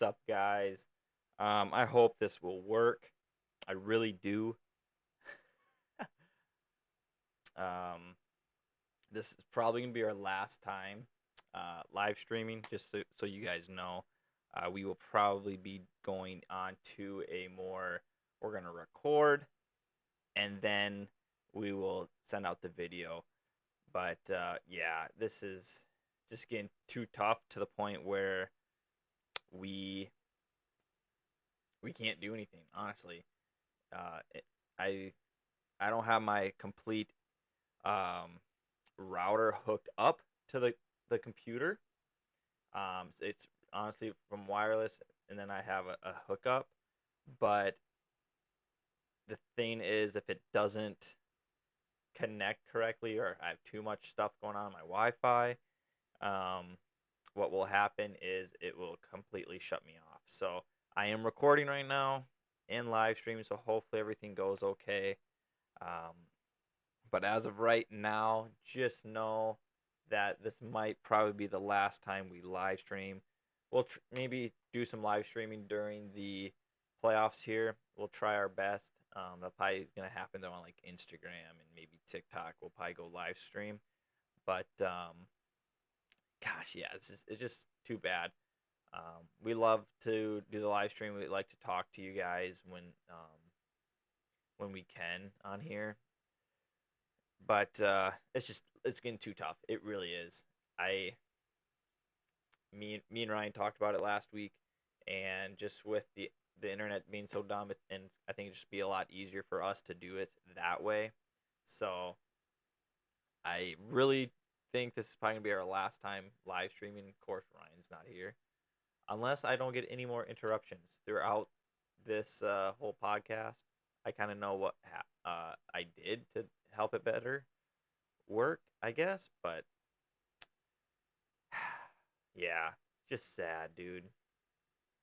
What's up, guys? I hope this will work. I really do. Um, this is probably gonna be our last time live streaming. Just so you guys know, we will probably be going on to a more. We're gonna record and then we will send out the video. But yeah, this is just getting too tough to the point where we we can't do anything. Honestly, uh, it, I I don't have my complete um, router hooked up to the computer. It's honestly from wireless, and then I have a hookup. But the thing is, if it doesn't connect correctly, or I have too much stuff going on my Wi-Fi, um, what will happen is it will completely shut me off. So I am recording right now and live streaming, so hopefully everything goes okay. Um, But as of right now, just know that this might probably be the last time we live stream. We'll maybe do some live streaming during the playoffs here. We'll try our best. That's probably gonna happen though on like Instagram and maybe TikTok. We'll probably go live stream. But gosh, yeah, it's just too bad. We love to do the live stream. We like to talk to you guys when we can on here. But it's getting too tough. It really is. I me and Ryan talked about it last week, and just with the internet being so dumb, and I think it'd just be a lot easier for us to do it that way. So I really think this is probably gonna be our last time live streaming. Of course, Ryan's not here, unless I don't get any more interruptions throughout this whole podcast. I kind of know what I did to help it better work, I guess, but yeah, just sad, dude.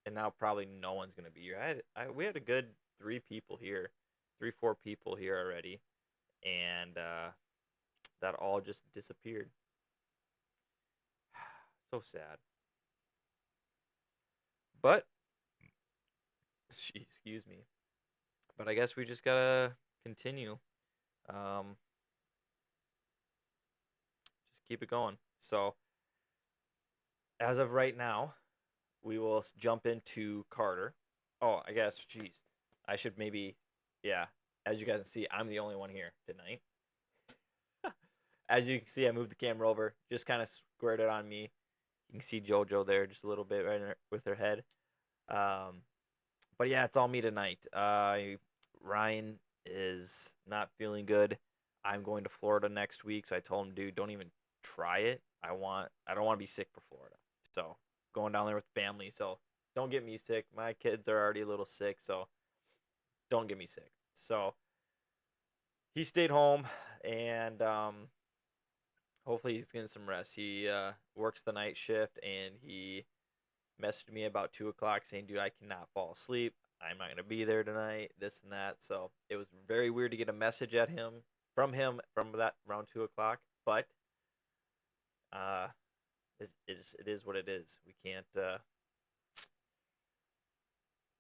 And now probably no one's gonna be here. We had a good three people here, 4 people here already, and that all just disappeared. So sad. But excuse me. But I guess we just gotta continue. Um, just keep it going. So as of right now, we will jump into Carter. Oh, I guess, jeez, I should maybe, yeah. As you guys can see, I'm the only one here tonight. As you can see, I moved the camera over, just kind of squared it on me. You can see JoJo there just a little bit right with her head. Um, but yeah, it's all me tonight. Ryan is not feeling good. I'm going to Florida next week, so I told him, dude, don't even try it. I don't want to be sick for Florida. So going down there with family. So don't get me sick. My kids are already a little sick, so don't get me sick. So he stayed home, and hopefully he's getting some rest. He works the night shift, and he messaged me about 2 o'clock saying, "Dude, I cannot fall asleep. I'm not gonna be there tonight. This and that." So it was very weird to get a message at him from that around 2 o'clock. But uh, it is what it is. We can't. I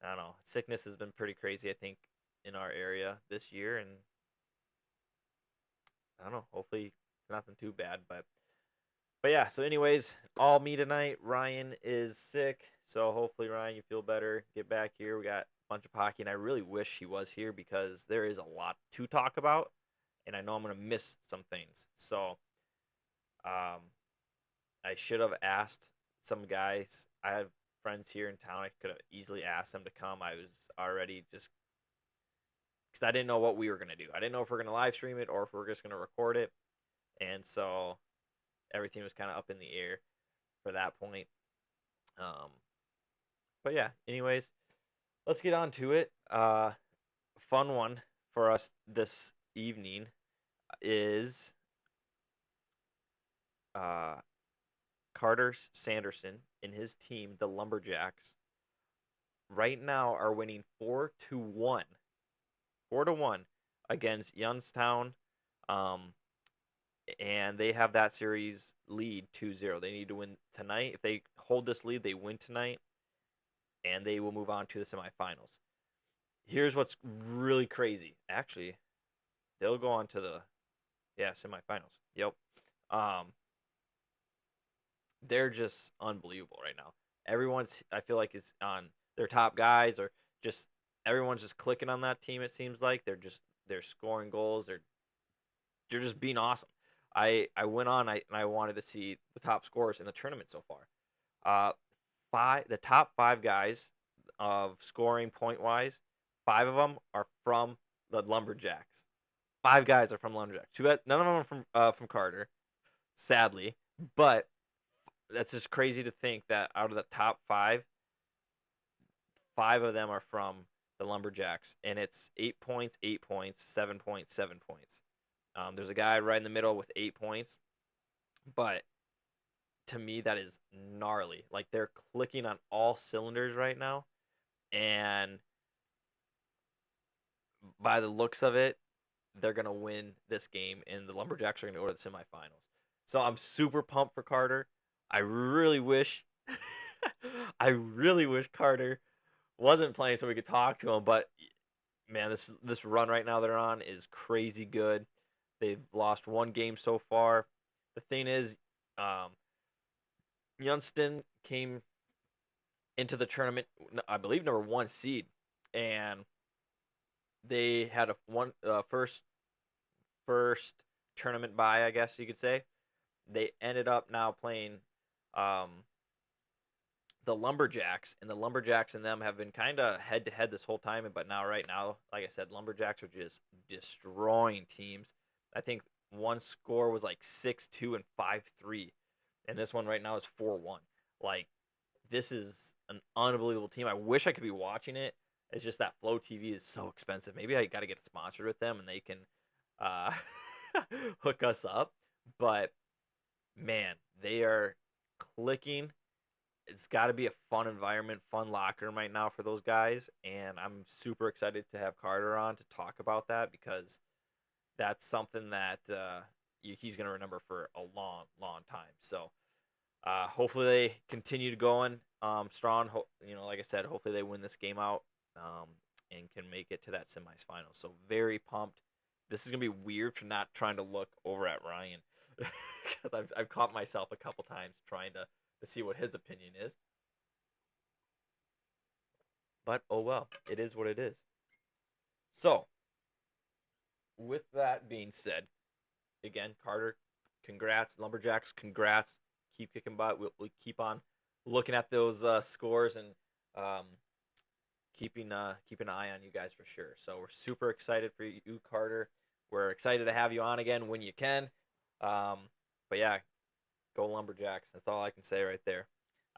don't know. Sickness has been pretty crazy, I think, in our area this year, and I don't know. Hopefully, it's nothing too bad, but yeah, so anyways, all me tonight. Ryan is sick, so hopefully Ryan, you feel better. Get back here. We got a bunch of hockey, and I really wish he was here because there is a lot to talk about, and I know I'm gonna miss some things. So, um, I should have asked some guys. I have friends here in town. I could have easily asked them to come. I was already just because I didn't know what we were gonna do. I didn't know if we're gonna live stream it or if we're just gonna record it, and so everything was kind of up in the air for that point. Um, but yeah, anyways, let's get on to it. Fun one for us this evening is uh, Carter Sanderson and his team, the Lumberjacks, right now are winning 4-1, 4-1 against Youngstown, um, and they have that series lead 2-0. They need to win tonight. If they hold this lead, they win tonight. and they will move on to the semifinals. Here's what's really crazy. Actually, they'll go on to the semifinals. Yep. Um, they're just unbelievable right now. Everyone's I feel like is on their top guys or just everyone's just clicking on that team. It seems like they're scoring goals. They're just being awesome. I went on and I wanted to see the top scorers in the tournament so far. Uh, the top five guys of scoring point wise, five of them are from the Lumberjacks. Five guys are from Lumberjacks. None of them are from Carter, sadly, but that's just crazy to think that out of the top five, five of them are from the Lumberjacks, and it's 8 points, 8 points, 7 points, 7 points. There's a guy right in the middle with 8 points, but to me that is gnarly. Like they're clicking on all cylinders right now, and by the looks of it, they're gonna win this game, and the Lumberjacks are gonna go to the semifinals. So I'm super pumped for Carter. I really wish, I really wish Carter wasn't playing so we could talk to him. But man, this run right now they're on is crazy good. They've lost one game so far. The thing is, um, Youngston came into the tournament, I believe, number one seed, and they had a first tournament bye, I guess you could say. They ended up now playing um, the Lumberjacks, and the Lumberjacks and them have been kind of head to head this whole time. But now, right now, like I said, Lumberjacks are just destroying teams. I think one score was like 6-2 and 5-3, and this one right now is 4-1. Like this is an unbelievable team. I wish I could be watching it. It's just that Flow TV is so expensive. Maybe I got to get sponsored with them, and they can uh, hook us up. But man, they are clicking. It's got to be a fun environment, fun locker room right now for those guys, and I'm super excited to have Carter on to talk about that because that's something that he's going to remember for a long, long time. So hopefully they continue to going strong. Like I said, hopefully they win this game out and can make it to that semifinal. So very pumped. This is gonna be weird for not trying to look over at Ryan because I've caught myself a couple times trying to see what his opinion is. But oh well, it is what it is. So with that being said, again, Carter, congrats. Lumberjacks, congrats. Keep kicking butt. We'll keep on looking at those scores and um, keep an eye on you guys for sure. So we're super excited for you, Carter. We're excited to have you on again when you can. Um, but yeah, go Lumberjacks. That's all I can say right there.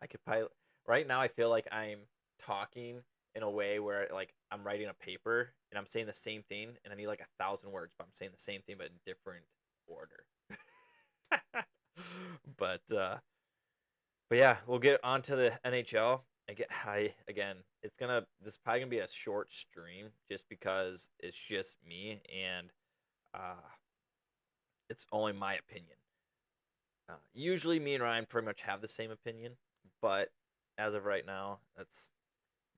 I could probably right now. I feel like I'm talking in a way where like I'm writing a paper and I'm saying the same thing, and I need like 1,000 words, but I'm saying the same thing but in different order. but uh, but yeah, we'll get on to the NHL. Again, this is probably gonna be a short stream just because it's just me and uh, it's only my opinion. Usually, me and Ryan pretty much have the same opinion, but as of right now, that's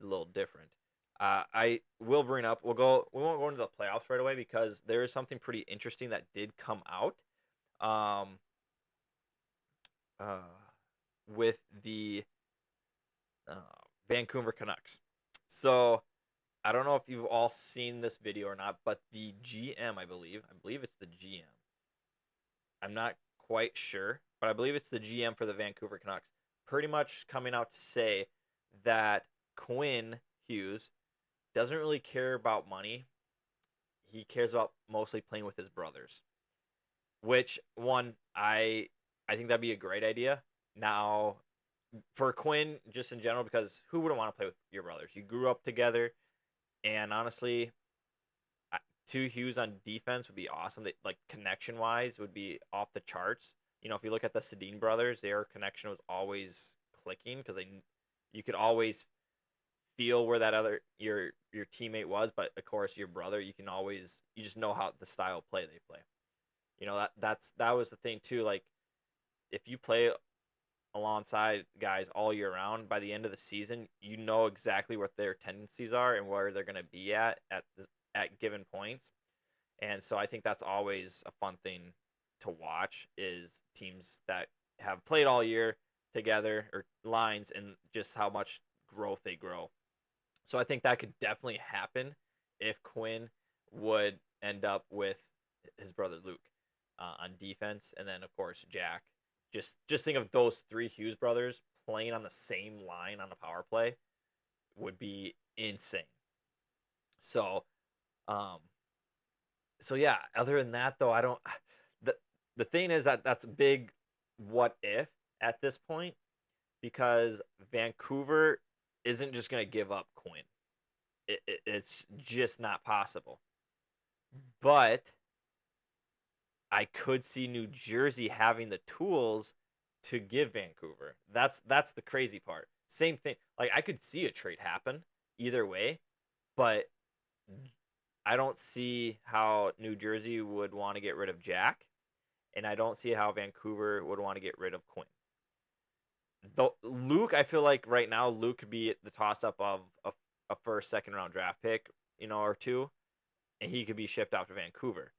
a little different. I will bring up. We won't go into the playoffs right away because there is something pretty interesting that did come out. Um, uh, with the uh, Vancouver Canucks. So I don't know if you've all seen this video or not, but the GM, I believe it's the GM. I'm not quite sure, but I believe it's the GM for the Vancouver Canucks. Pretty much coming out to say that Quinn Hughes doesn't really care about money. He cares about mostly playing with his brothers. Which one I think that'd be a great idea. Now, for Quinn, just in general, because who wouldn't want to play with your brothers? You grew up together, and honestly, two Hughes on defense would be awesome. They, like connection wise, would be off the charts. If you look at the Sedin brothers, their connection was always clicking because you could always feel where that other your teammate was. But of course, your brother, you just know how the style of play they play. That was the thing too. Like if you play alongside guys all year round, by the end of the season, you know exactly what their tendencies are and where they're going to be at given points. And so I think that's always a fun thing to watch is teams that have played all year together or lines and just how much growth they grow. So I think that could definitely happen if Quinn would end up with his brother Luke on defense, and then of course Jack. Just think of those three Hughes brothers playing on the same line on the power play would be insane. So, um, so yeah. Other than that, though, I don't. the The thing is that that's a big what if at this point because Vancouver isn't just gonna give up Quinn. It's just not possible. But I could see New Jersey having the tools to give Vancouver. That's the crazy part. Same thing. Like I could see a trade happen either way, but I don't see how New Jersey would want to get rid of Jack, and I don't see how Vancouver would want to get rid of Quinn. Though Luke, I feel like right now Luke could be the toss up of a first, second round draft pick, or two, and he could be shipped out to Vancouver.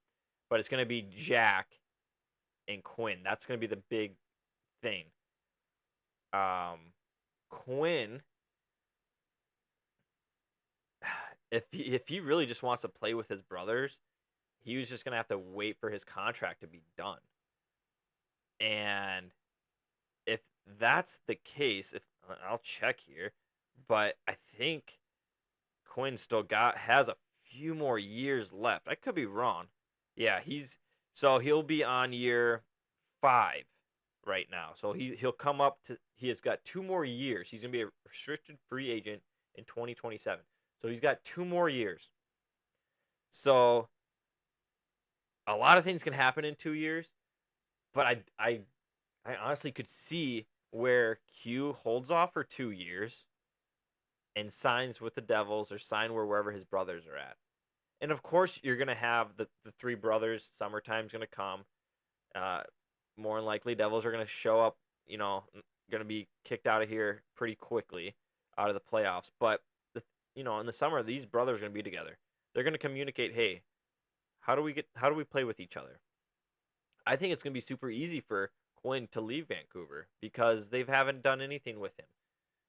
But it's going to be Jack and Quinn. That's going to be the big thing. Um, Quinn, if he really just wants to play with his brothers, he was just going to have to wait for his contract to be done. And if that's the case, if I'll check here, but I think Quinn still has a few more years left. I could be wrong. Yeah, he'll be on year 5 right now. So he'll come up to he has got 2 more years. He's gonna be a restricted free agent in 2027. So he's got 2 more years. So a lot of things can happen in 2 years, but I honestly could see where Q holds off for 2 years and signs with the Devils or sign wherever his brothers are at. And of course, you're gonna have the three brothers. Summertime's gonna come. Uh, More than likely, Devils are gonna show up. Gonna be kicked out of here pretty quickly, out of the playoffs. But in the summer, these brothers are gonna be together. They're gonna communicate. Hey, how do we play with each other? I think it's gonna be super easy for Quinn to leave Vancouver because they haven't done anything with him,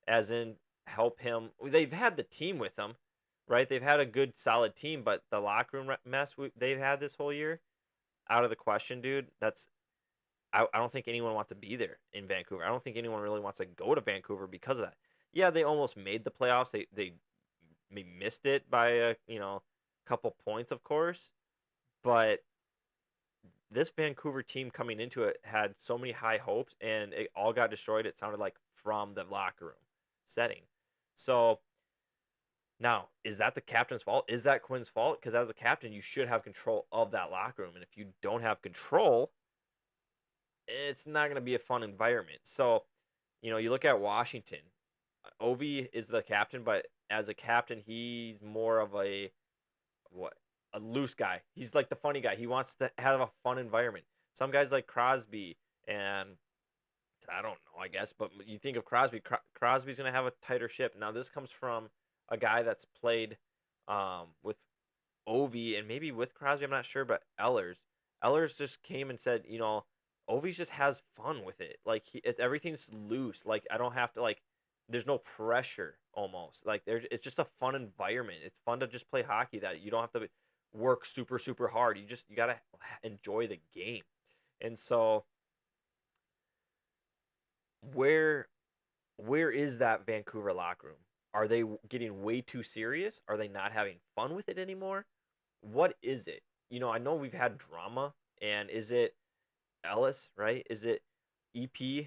as in help him. They've had the team with him, right? They've had a good, solid team, but the locker room mess they've had this whole year, out of the question, dude. I don't think anyone wants to be there in Vancouver. I don't think anyone really wants to go to Vancouver because of that. Yeah, they almost made the playoffs. They missed it by a couple points, of course, but this Vancouver team coming into it had so many high hopes, and it all got destroyed. It sounded like from the locker room setting. So now, is that the captain's fault? Is that Quinn's fault? Because as a captain, you should have control of that locker room, and if you don't have control, it's not going to be a fun environment. So, you look at Washington. Ovi is the captain, but as a captain, he's more of what a loose guy. He's like the funny guy. He wants to have a fun environment. Some guys like Crosby, and I don't know, I guess, but you think of Crosby. Crosby's going to have a tighter ship. Now, this comes from a guy that's played with Ovi and maybe with Crosby. I'm not sure, but Ellers just came and said, Ovi just has fun with it. Like everything's loose. Like I don't have to like. There's no pressure almost. Like it's just a fun environment. It's fun to just play hockey. That you don't have to work super super hard. You gotta enjoy the game. And so where where is that Vancouver locker room? Are they getting way too serious? Are they not having fun with it anymore? What is it? I know we've had drama, and is it Ellis, right? Is it EP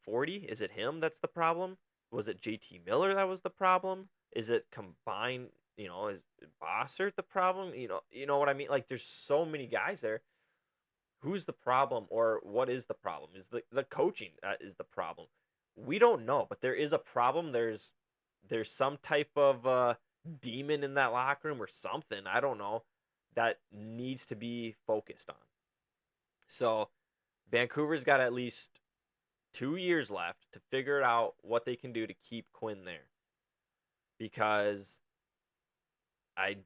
40? Is it him that's the problem? Was it JT Miller that was the problem? Is it combined, is Bossert the problem? You know what I mean? Like there's so many guys there. Who's the problem or what is the problem? Is the coaching is the problem? We don't know, but there is a problem. There's some type of demon in that locker room or something. I don't know that needs to be focused on. So Vancouver's got at least 2 years left to figure out what they can do to keep Quinn there. Because I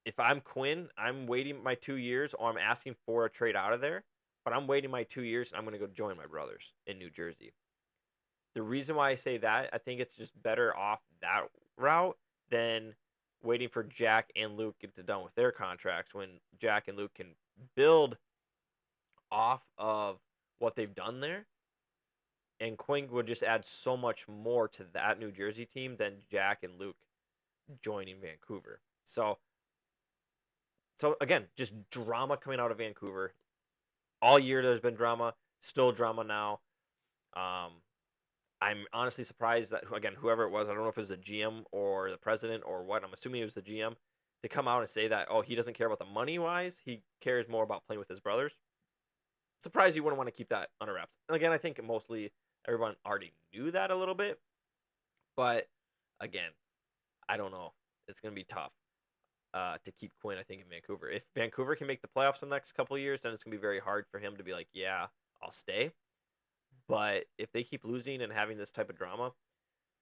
if I'm Quinn, I'm waiting my 2 years, or I'm asking for a trade out of there. But I'm waiting my 2 years, and I'm going to go join my brothers in New Jersey. The reason why I say that, I think it's just better off that route than waiting for Jack and Luke to get done with their contracts when Jack and Luke can build off of what they've done there. And Quinn would just add so much more to that New Jersey team than Jack and Luke joining Vancouver. So again, just drama coming out of Vancouver. All year there's been drama, still drama now. Um, I'm honestly surprised that, again, whoever it was, I don't know if it was the GM or the president or what. I'm assuming it was the GM to come out and say that, oh, he doesn't care about the money wise. He cares more about playing with his brothers. Surprised you wouldn't want to keep that under wraps. And again, I think mostly everyone already knew that a little bit. But again, I don't know. It's going to be tough to keep Quinn, I think, in Vancouver. If Vancouver can make the playoffs in the next couple of years, then it's going to be very hard for him to be like, yeah, I'll stay. But if they keep losing and having this type of drama,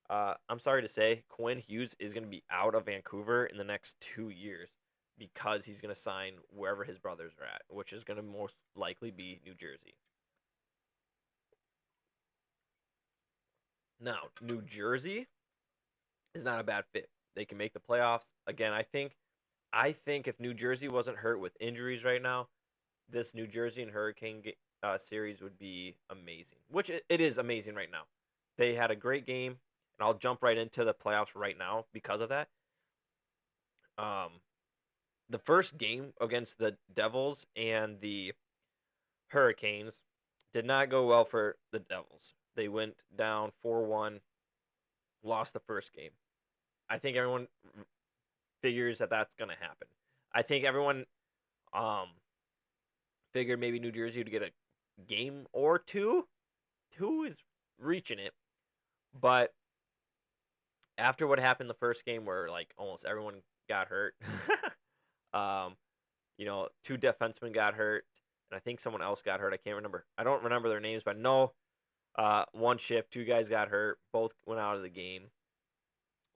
I'm sorry to say, Quinn Hughes is going to be out of Vancouver in the next 2 years because he's going to sign wherever his brothers are at, which is going to most likely be New Jersey. Now, New Jersey is not a bad fit. They can make the playoffs. Again, I think if New Jersey wasn't hurt with injuries right now, this New Jersey and Hurricane series would be amazing, which it is amazing right now. They had a great game, and I'll jump right into the playoffs right now because of that. Um, the first game against the Devils and the Hurricanes did not go well for the Devils. They went down 4-1, lost the first game. I think everyone figures that that's going to happen. I think everyone um, figured maybe New Jersey would get a game or two. Two is reaching it. But after what happened the first game where like almost everyone got hurt, um, two defensemen got hurt, and I think someone else got hurt. I can't remember. I don't remember their names, but no, one shift, two guys got hurt. Both went out of the game,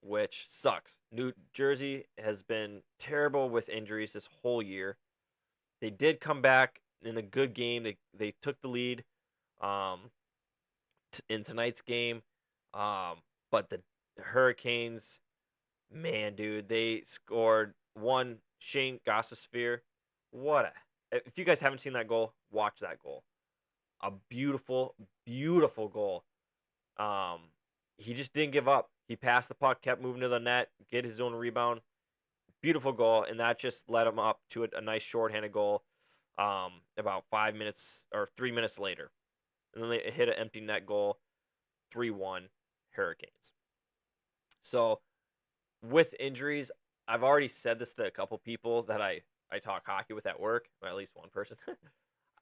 which sucks. New Jersey has been terrible with injuries this whole year. They did come back in a good game. They took the lead um, in tonight's game, but the Hurricanes, man, dude, they scored one. Shane Gostisbehere. What a! If you guys haven't seen that goal, watch that goal. A beautiful, beautiful goal. Um, he just didn't give up. He passed the puck, kept moving to the net, get his own rebound. Beautiful goal, and that just led him up to a nice shorthanded goal. About 5 minutes or 3 minutes later, and then they hit an empty net goal, 3-1 Hurricanes. So with injuries, I've already said this to a couple people that I talk hockey with at work, or at least one person.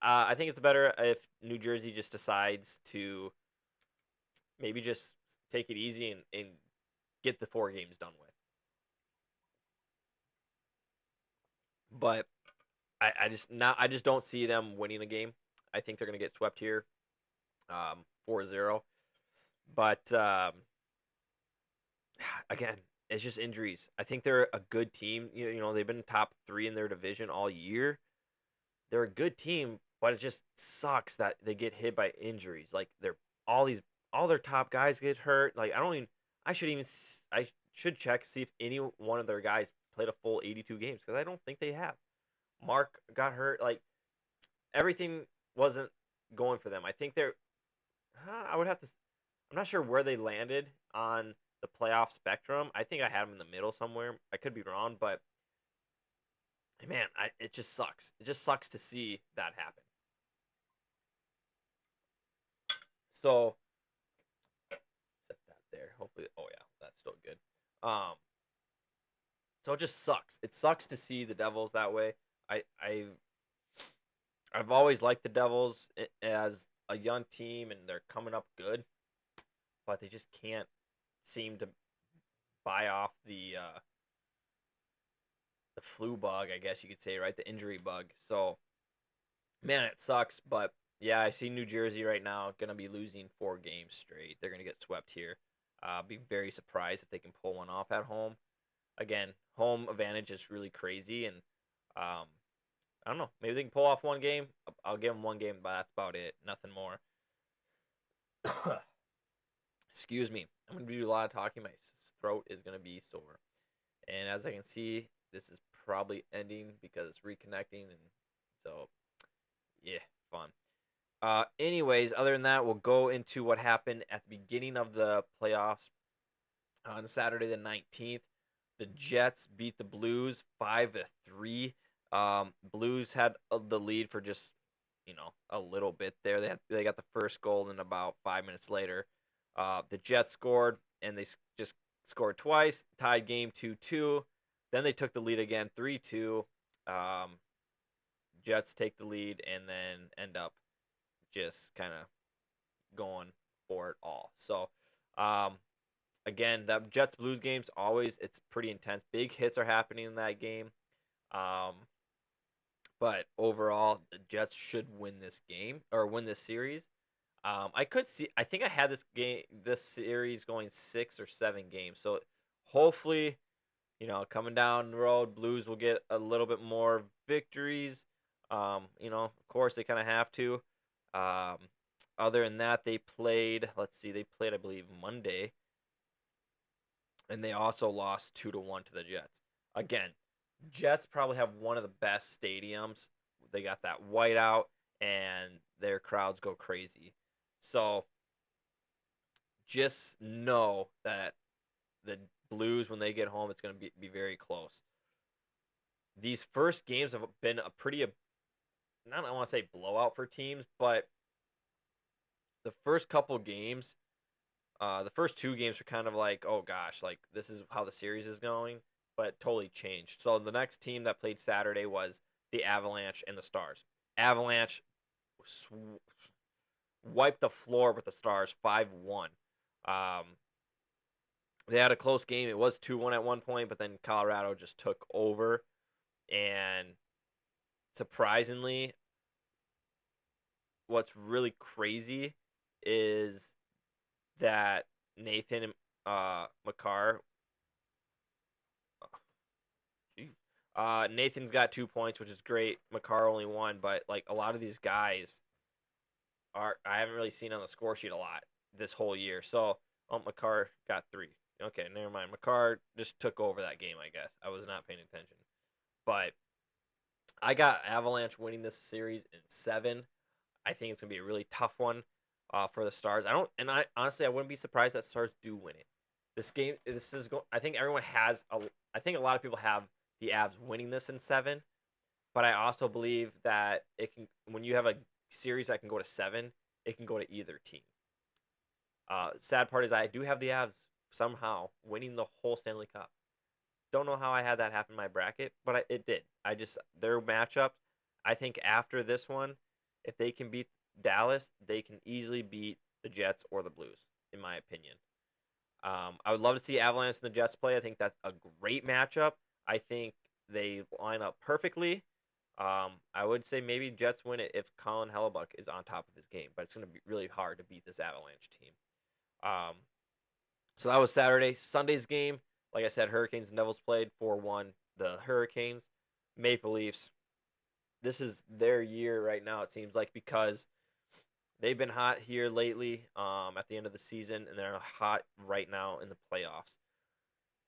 I think it's better if New Jersey just decides to maybe just take it easy and get the 4 games done with. But I just don't see them winning a game. I think they're going to get swept here, 4-0. But again, it's just injuries. I think they're a good team. They've been top 3 in their division all year. They're a good team, but it just sucks that they get hit by injuries. Like all their top guys get hurt. Like I should check see if any one of their guys played a full 82 games because I don't think they have. Mark got hurt. Like everything wasn't going for them. I think I would have to. I'm not sure where they landed on the playoff spectrum. I think I had them in the middle somewhere. I could be wrong, but man, it just sucks. It just sucks to see that happen. So set that there. Hopefully, oh yeah, that's still good. Um, so it just sucks. It sucks to see the Devils that way. I've always liked the Devils as a young team, and they're coming up good, but they just can't seem to buy off the flu bug, I guess you could say, right? The injury bug. So, man, it sucks, but Yeah, I see New Jersey right now gonna be losing 4 games straight. They're gonna get swept here. Be very surprised if they can pull one off at home. Again, home advantage is really crazy, and um, I don't know. Maybe they can pull off one game. I'll give them one game, but that's about it. Nothing more. Excuse me. I'm gonna do a lot of talking. My throat is gonna be sore, and as I can see, this is probably ending because it's reconnecting, and so yeah, fun. Anyways, other than that, we'll go into what happened at the beginning of the playoffs on Saturday the 19th. The Jets beat the Blues 5-3. Blues had the lead for just a little bit there. They got the first goal, and about 5 minutes later, the Jets scored, and they just scored twice, tied game 2-2. Then they took the lead again 3-2. Um, Jets take the lead and then end up just kind of going for it all. So, um, again, that Jets Blues games always it's pretty intense. Big hits are happening in that game. Um, but overall, the Jets should win this game or win this series. I could see. I think I had this series going 6 or 7 games. So hopefully, coming down the road, Blues will get a little bit more victories. Of course, they kind of have to. Um, other than that, they played. Let's see, they played, I believe, Monday, and they also lost 2-1 to the Jets. Again, Jets probably have one of the best stadiums. They got that whiteout, and their crowds go crazy. So just know that the Blues, when they get home, it's going to be very close. These first games have been a pretty, not I want to say blowout for teams, but the first couple games, the first 2 games are kind of like, oh gosh, like this is how the series is going, but totally changed. So the next team that played Saturday was the Avalanche and the Stars. Avalanche sw- wiped the floor with the Stars 5-1. Um, they had a close game. It was 2-1 at one point, but then Colorado just took over. And surprisingly, what's really crazy is that Nathan McCarr. Nathan's got 2 points, which is great. McCarr only one, but like a lot of these guys are I haven't really seen on the score sheet a lot this whole year. So, McCarr got 3. Okay, never mind. McCarr just took over that game. I guess I was not paying attention, but I got Avalanche winning this series in 7. I think it's gonna be a really tough one for the Stars. I honestly I wouldn't be surprised that Stars do win it. This game, this is go. I think everyone has a. I think a lot of people have the Avs winning this in 7, but I also believe that it can. When you have a series that can go to 7, it can go to either team. Sad part is I do have the Avs somehow winning the whole Stanley Cup. Don't know how I had that happen in my bracket, but it did. I just their matchups. I think after this one, if they can beat Dallas, they can easily beat the Jets or the Blues, in my opinion. I would love to see Avalanche and the Jets play. I think that's a great matchup. I think they line up perfectly. I would say maybe Jets win it if Colin Hellebuck is on top of his game, but it's going to be really hard to beat this Avalanche team. Um, so that was Saturday. Sunday's game, like I said, Hurricanes and Devils played 4-1. The Hurricanes, Maple Leafs. This is their year right now, it seems like, because they've been hot here lately at the end of the season, and they're hot right now in the playoffs.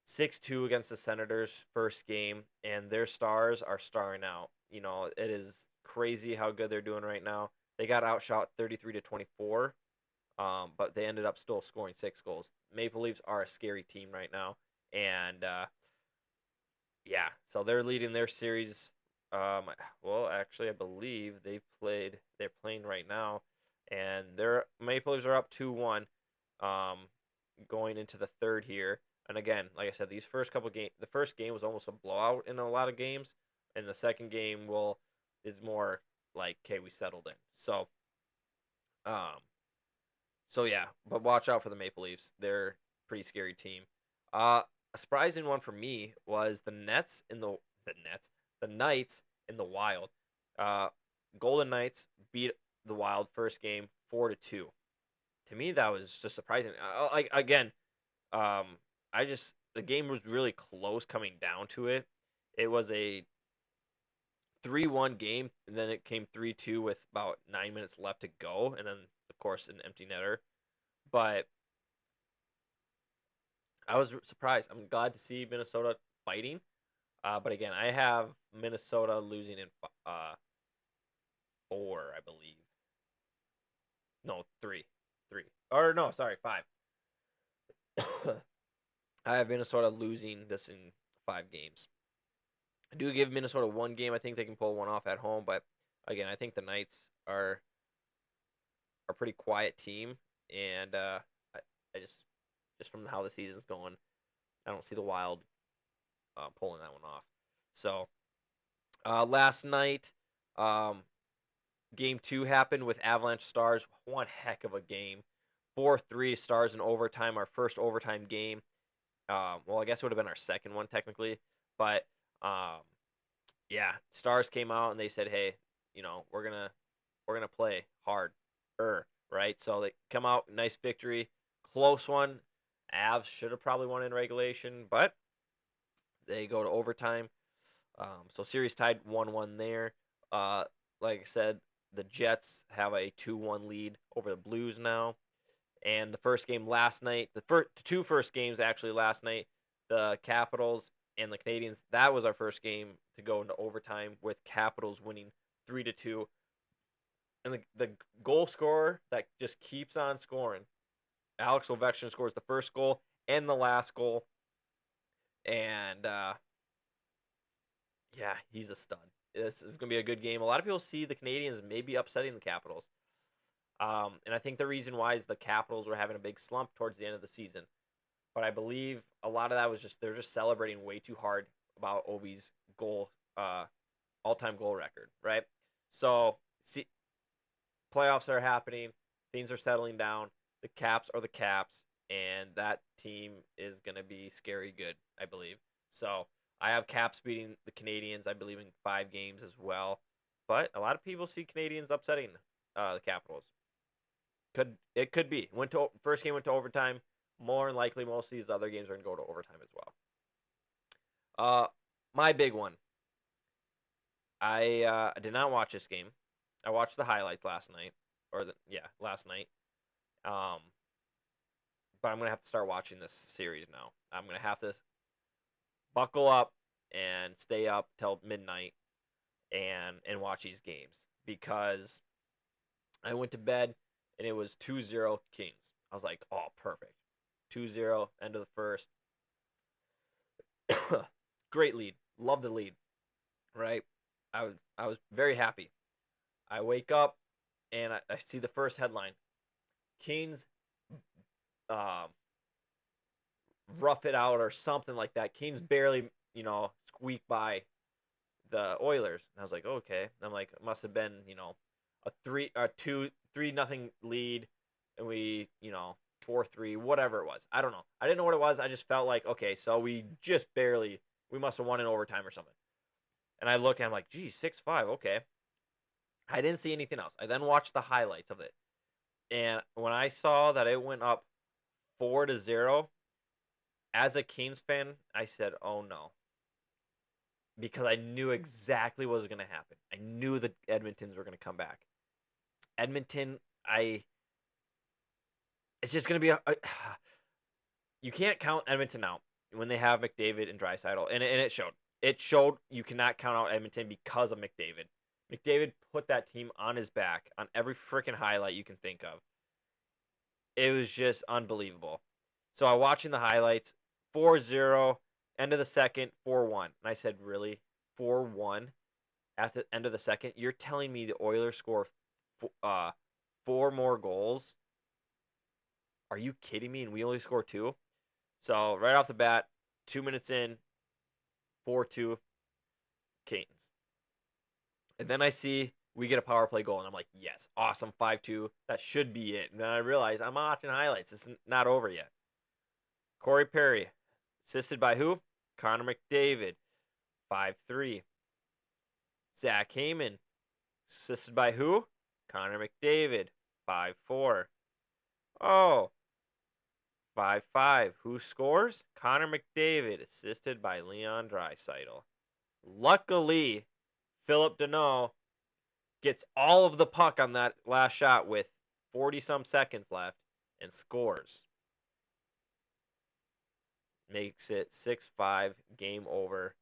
6-2 against the Senators, first game, and their stars are starring out. It is crazy how good they're doing right now. They got outshot 33-24, but they ended up still scoring 6 goals. Maple Leafs are a scary team right now, and yeah, so they're leading their series. Well, actually, I believe They're playing right now, and their Maple Leafs are up 2-1, um, going into the third here. And again, like I said, these first couple games, the first game was almost a blowout in a lot of games, and the second game is more like, okay, we settled in. Um, so yeah, but watch out for the Maple Leafs. They're a pretty scary team. A surprising one for me was the Knights in the Wild. Uh, Golden Knights beat the Wild first game 4-2. To me, that was just surprising. Like again, I just the game was really close coming down to it. It was a 3-1 game, and then it came 3-2 with about 9 minutes left to go, and then of course an empty netter. But I was surprised. I'm glad to see Minnesota fighting. But again, I have Minnesota losing in four, I believe. No, three. Or no, sorry, five. I have Minnesota losing this in 5 games. I do give Minnesota one game. I think they can pull one off at home, but again, I think the Knights are a pretty quiet team, and I just from how the season's going, I don't see the Wild pulling that one off. So last night, um, game 2 happened with Avalanche Stars. One heck of a game. 4-3 Stars in overtime. Our first overtime game. Well, I guess it would have been our second one technically, but um, yeah, Stars came out and they said, "Hey, we're gonna play hard, right?" So they come out, nice victory, close one. Avs should have probably won in regulation, but they go to overtime. So series tied 1-1 there. Like I said, the Jets have a 2-1 lead over the Blues now. And the first game last night, the two first games actually last night, the Capitals and the Canadiens, that was our first game to go into overtime with Capitals winning 3-2. And the goal scorer that just keeps on scoring, Alex Ovechkin scores the first goal and the last goal. And yeah, he's a stud. This is going to be a good game. A lot of people see the Canadiens maybe upsetting the Capitals. And I think the reason why is the Capitals were having a big slump towards the end of the season. But I believe a lot of that was just they're just celebrating way too hard about Ovi's goal, all-time goal record, right? So, see, playoffs are happening, things are settling down. The Caps are the Caps, and that team is gonna be scary good, I believe. So I have Caps beating the Canadiens, I believe, in 5 games as well. But a lot of people see Canadiens upsetting the Capitals. Could be. First game went to overtime. More than likely, most of these other games are going to go to overtime as well. My big one. I did not watch this game. I watched the highlights last night, last night. Um, but I'm gonna have to start watching this series now. I'm gonna have to buckle up and stay up till midnight and watch these games because I went to bed and it was 2-0 Kings. I was like, oh, perfect. 2-0, end of the first. Great lead. Love the lead. Right? I was very happy. I wake up and I see the first headline. Kings um, rough it out or something like that. Kings barely, squeak by the Oilers. And I was like, okay. I'm like, it must have been, a 3-0 lead, and we, 4-3, whatever it was. I don't know. I didn't know what it was. I just felt like, okay, so we must have won in overtime or something. And I look and I'm like, gee, 6-5, okay. I didn't see anything else. I then watched the highlights of it. And when I saw that it went up 4-0, as a Kings fan, I said, oh no. Because I knew exactly what was going to happen. I knew the Edmontons were going to come back. Edmonton, it's just going to be you can't count Edmonton out when they have McDavid and Draisaitl, and it showed. It showed you cannot count out Edmonton because of McDavid. McDavid put that team on his back on every freaking highlight you can think of. It was just unbelievable. So I watching the highlights, 4-0, end of the second, 4-1. And I said, really? 4-1 at the end of the second? You're telling me the Oilers score 4 more goals? Are you kidding me? And we only score 2? So right off the bat, 2 minutes in, 4-2, Canes. And then I see we get a power play goal, and I'm like, yes, awesome, 5-2. That should be it. And then I realize I'm watching highlights. It's not over yet. Corey Perry, assisted by who? Connor McDavid, 5-3. Zach Heyman, assisted by who? Connor McDavid, 5-4. Oh, 5-5. Who scores? Connor McDavid, assisted by Leon Draisaitl. Luckily, Philip Deneau gets all of the puck on that last shot with 40-some seconds left and scores. Makes it 6-5, game over.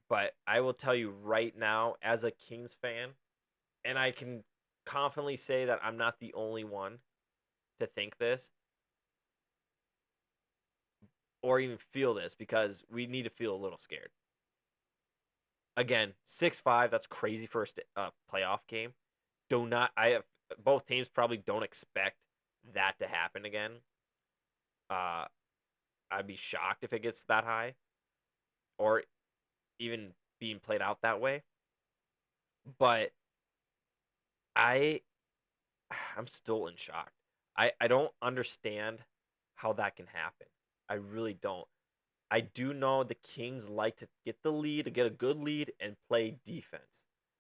But I will tell you right now, as a Kings fan, and I can confidently say that I'm not the only one to think this or even feel this, because we need to feel a little scared. Again, 6-5, that's crazy for a playoff game. Both teams probably don't expect that to happen again. Uh, I'd be shocked if it gets that high or even being played out that way. But I I'm still in shock. I don't understand how that can happen. I really don't. I do know the Kings like to get the lead, to get a good lead, and play defense.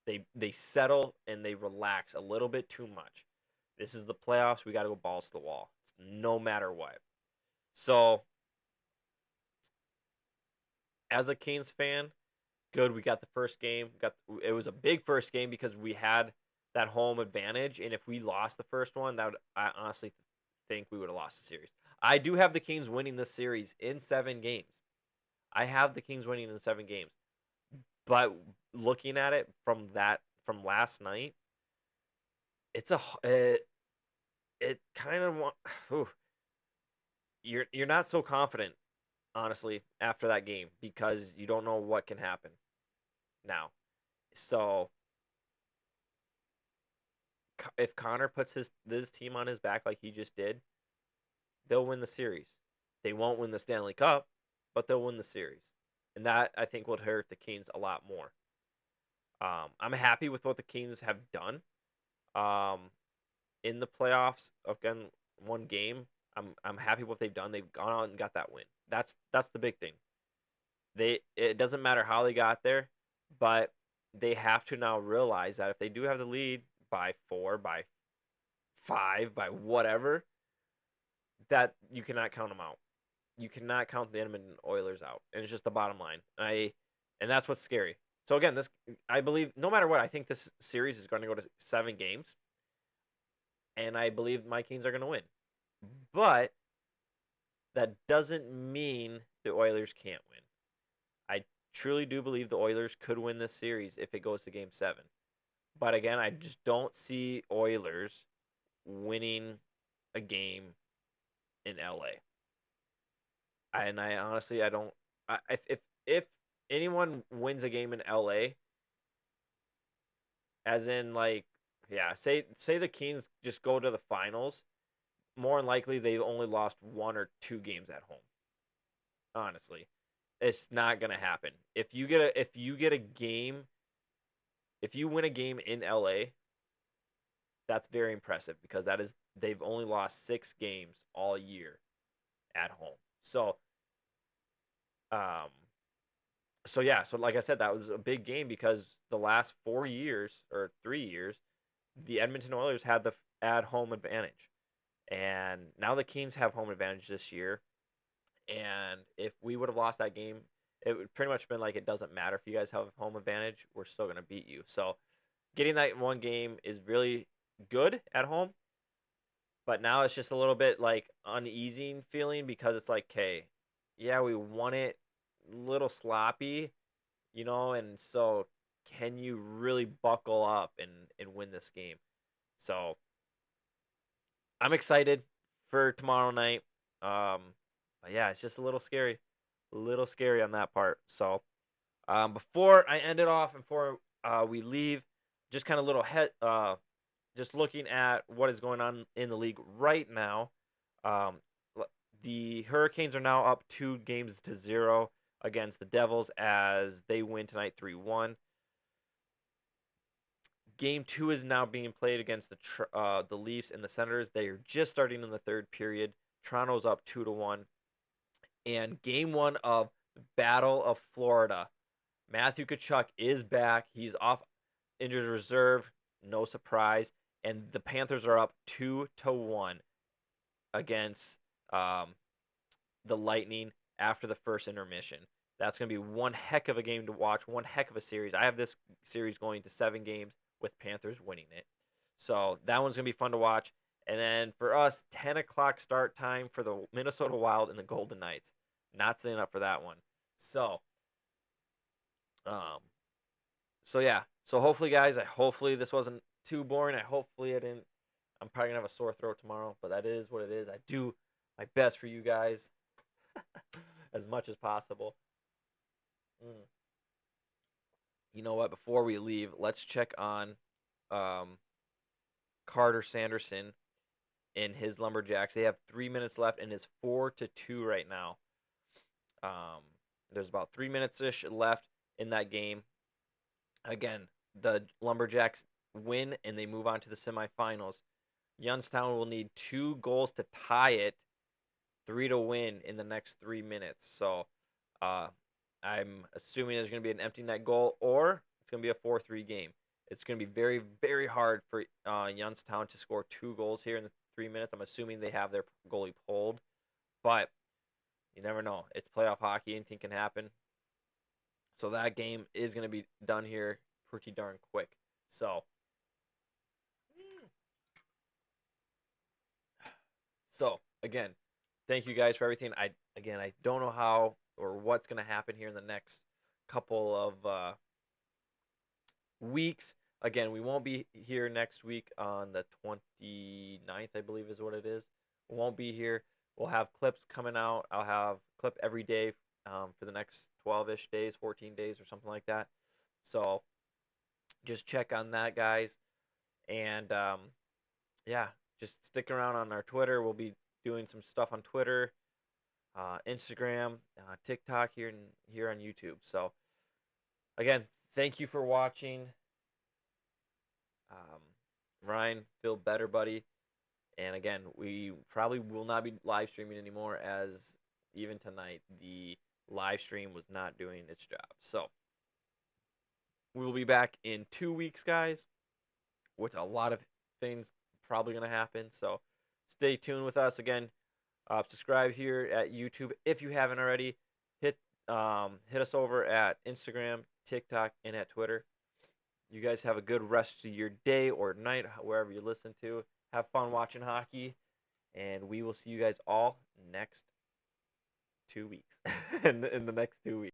They settle and they relax a little bit too much. This is the playoffs. We got to go balls to the wall, no matter what. So, as a Kings fan, good. We got the first game. It was a big first game because we had that home advantage, and if we lost the first one, I honestly think we would have lost the series. I do have the Kings winning this series in 7 games. I have the Kings winning in 7 games. But looking at it from last night, it kind of you're not so confident, honestly, after that game, because you don't know what can happen now. So if Connor puts this team on his back like he just did, they'll win the series. They won't win the Stanley Cup, but they'll win the series, and that I think would hurt the Kings a lot more. I'm happy with what the Kings have done. Um, in the playoffs, again, one game. I'm happy with what they've done. They've gone out and got that win. That's the big thing. It doesn't matter how they got there, but they have to now realize that if they do have the lead by 4, by 5, by whatever, that you cannot count them out. You cannot count the Edmonton Oilers out, and it's just the bottom line. And that's what's scary. So again, I believe no matter what, I think this series is going to go to 7 games, and I believe my Kings are going to win. But that doesn't mean the Oilers can't win. I truly do believe the Oilers could win this series if it goes to Game 7. But again, I just don't see Oilers winning a game in LA. And I honestly, I don't. If anyone wins a game in LA, as in like, yeah, say the Kings just go to the finals, more than likely they've only lost 1 or 2 games at home. Honestly, it's not gonna happen. If you get a game, if you win a game in LA, that's very impressive, because they've only lost 6 games all year at home. Um, so yeah, so like I said, that was a big game because the last 4 years or 3 years, the Edmonton Oilers had the at home advantage, and now the Kings have home advantage this year. And if we would have lost that game, it would pretty much been like, it doesn't matter if you guys have home advantage, we're still gonna beat you. So getting that one game is really good at home, but now it's just a little bit like uneasy feeling, because it's like, okay, yeah, we won it a little sloppy, and so can you really buckle up and win this game? So I'm excited for tomorrow night. Um, but yeah, it's just a little scary on that part. So before I end it off and before we leave, just kind of little just looking at what is going on in the league right now. Um, the Hurricanes are now up 2-0 against the Devils as they win tonight 3-1. Game 2 is now being played against the Leafs and the Senators. They are just starting in the third period. Toronto's up 2-1. And game 1 of the Battle of Florida. Matthew Tkachuk is back. He's off injured reserve. no surprise. And the Panthers are up 2-1 against um, the Lightning after the first intermission. That's going to be one heck of a game to watch, one heck of a series. I have this series going to 7 games with Panthers winning it. So that one's going to be fun to watch. And then for us, 10 o'clock start time for the Minnesota Wild and the Golden Knights. Not staying up for that one. So, um, yeah. So hopefully, guys, hopefully this wasn't too boring. Hopefully I didn't. I'm probably gonna have a sore throat tomorrow, but that is what it is. I do my best for you guys as much as possible. Mm. You know what? Before we leave, let's check on um, Carter Sanderson in his Lumberjacks. They have 3 minutes left, and it's 4-2 right now. Um, there's about 3 minutes ish left in that game. Again, the Lumberjacks win and they move on to the semifinals. Youngstown will need 2 goals to tie it, 3 to win in the next 3 minutes. So uh, I'm assuming there's going to be an empty net goal or it's going to be a 4-3 game. It's going to be very, very hard for Youngstown to score 2 goals here in the 3 minutes. I'm assuming they have their goalie pulled, but you never know. It's playoff hockey. Anything can happen. So that game is going to be done here pretty darn quick. So, again, thank you guys for everything. I don't know how or what's going to happen here in the next couple of weeks. Again, we won't be here next week on the 29th, I believe is what it is. We won't be here. We'll have clips coming out. I'll have clip every day for the next 12-ish days, 14 days or something like that. So just check on that, guys. And yeah, just stick around on our Twitter. We'll be doing some stuff on Twitter, Instagram, TikTok here on YouTube. So again, thank you for watching. Um, Ryan, feel better, buddy. And again, we probably will not be live streaming anymore, as even tonight the live stream was not doing its job. So we will be back in 2 weeks, guys, with a lot of things probably going to happen. So stay tuned with us. Again, subscribe here at YouTube if you haven't already. Hit us over at Instagram, TikTok, and at Twitter. You guys have a good rest of your day or night, wherever you listen to. Have fun watching hockey, and we will see you guys all next 2 weeks. in the next 2 weeks.